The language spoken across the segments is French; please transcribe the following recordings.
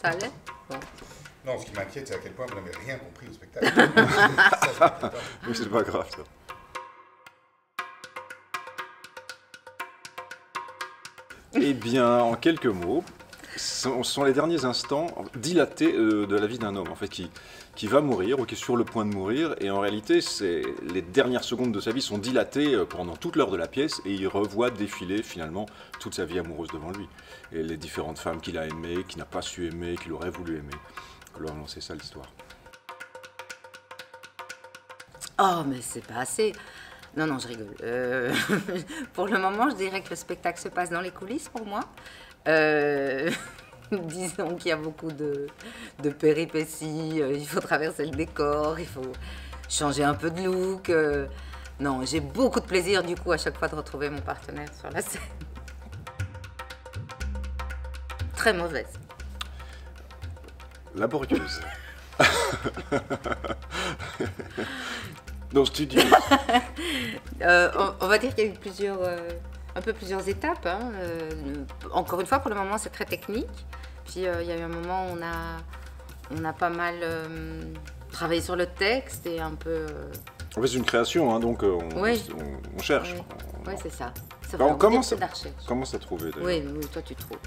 Ça allait? Bon. Non, ce qui m'inquiète, c'est à quel point vous n'avez rien compris au spectacle. Ça, je m'inquiète pas. Oui, c'est pas grave, ça. Eh bien, en quelques mots, ce sont les derniers instants dilatés de la vie d'un homme, en fait, qui va mourir ou qui est sur le point de mourir. Et en réalité, les dernières secondes de sa vie sont dilatées pendant toute l'heure de la pièce et il revoit défiler finalement toute sa vie amoureuse devant lui. Et les différentes femmes qu'il a aimées, qu'il n'a pas su aimer, qu'il aurait voulu aimer. Alors, non, c'est ça l'histoire. Oh, mais c'est pas assez. Non, non, je rigole. Pour le moment, je dirais que le spectacle se passe dans les coulisses pour moi. Disons qu'il y a beaucoup de péripéties. Il faut traverser le décor, il faut changer un peu de look. Non, j'ai beaucoup de plaisir du coup à chaque fois de retrouver mon partenaire sur la scène. Très mauvaise. Laborieuse. Dans le studio. On va dire qu'il y a eu plusieurs étapes. Hein. Encore une fois, pour le moment, c'est très technique. Puis il y a eu un moment où on a pas mal travaillé sur le texte et un peu. En fait, c'est une création, hein, donc on cherche. Oui, c'est ça. C'est Bah, on commence à trouver. Oui, oui, toi tu trouves.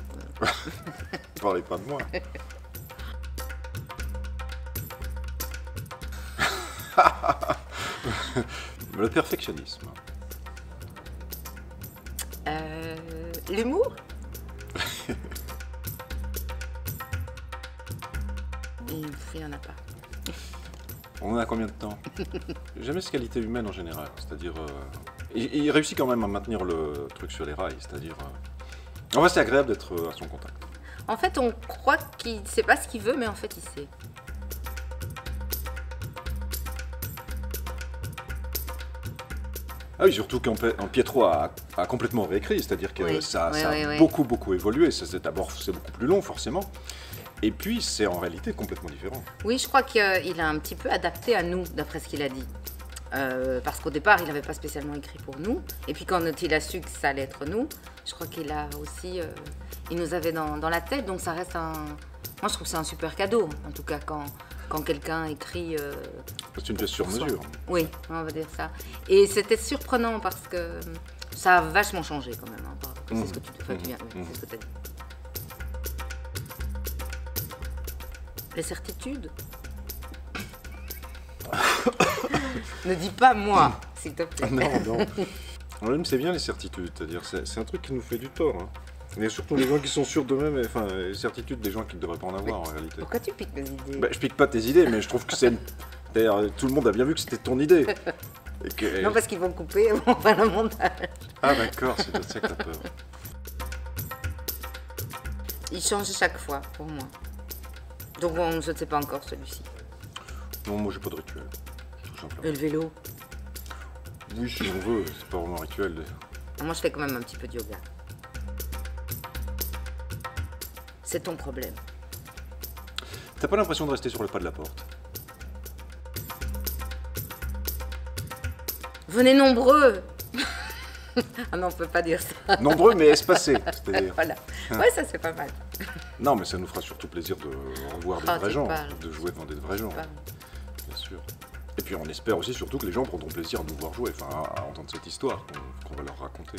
Ne parlez pas de moi. Le perfectionnisme. L'humour. Il n'y en a pas. On en a combien de temps? J'aime ces qualités humaines en général, c'est-à-dire... il réussit quand même à maintenir le truc sur les rails, c'est-à-dire... En fait, c'est agréable d'être à son contact. En fait, on croit qu'il ne sait pas ce qu'il veut, mais en fait, il sait. Ah oui, surtout qu'Pietro a complètement réécrit, c'est-à-dire que oui. ça Oui, a beaucoup évolué. D'abord, c'est beaucoup plus long, forcément. Et puis, c'est en réalité complètement différent. Oui, je crois qu'il a un petit peu adapté à nous, d'après ce qu'il a dit. Parce qu'au départ, il n'avait pas spécialement écrit pour nous. Et puis, quand il a su que ça allait être nous, je crois qu'il a aussi... il nous avait dans la tête, donc ça reste un... Moi, je trouve que c'est un super cadeau, en tout cas, quand quelqu'un écrit... c'est une pièce sur mesure. Oui, on va dire ça. Et c'était surprenant parce que ça a vachement changé quand même. Hein, c'est ce que tu viens, c'est ce que t'as dit. Les certitudes. Ne dis pas moi, s'il te plaît. Non. Même c'est bien les certitudes, c'est-à-dire c'est un truc qui nous fait du tort. Hein. Et surtout les gens qui sont sûrs d'eux-mêmes, enfin les certitudes des gens qui ne devraient pas en avoir en réalité. Pourquoi tu piques mes idées? Bah, je pique pas tes idées, mais je trouve que c'est... D'ailleurs, tout le monde a bien vu que c'était ton idée. Et que... Non, parce qu'ils vont couper, on va faire le montage. Ah d'accord, c'est de ça que t'as peur. Il change chaque fois, pour moi. Donc je ne sais pas encore celui-ci. Non, moi j'ai pas de rituel, tout simplement. Et le vélo? Oui, si on veut, c'est pas vraiment un rituel. Moi, je fais quand même un petit peu de yoga. C'est ton problème. T'as pas l'impression de rester sur le pas de la porte? Venez nombreux. Ah non, on peut pas dire ça. Nombreux mais espacés, c'est-à-dire. Voilà. Ouais, ça c'est pas mal. Non, mais ça nous fera surtout plaisir de revoir des vrais gens, de jouer devant des vrais gens, bien sûr. Et puis on espère aussi surtout que les gens prendront plaisir à nous voir jouer, enfin à entendre cette histoire qu'on va leur raconter.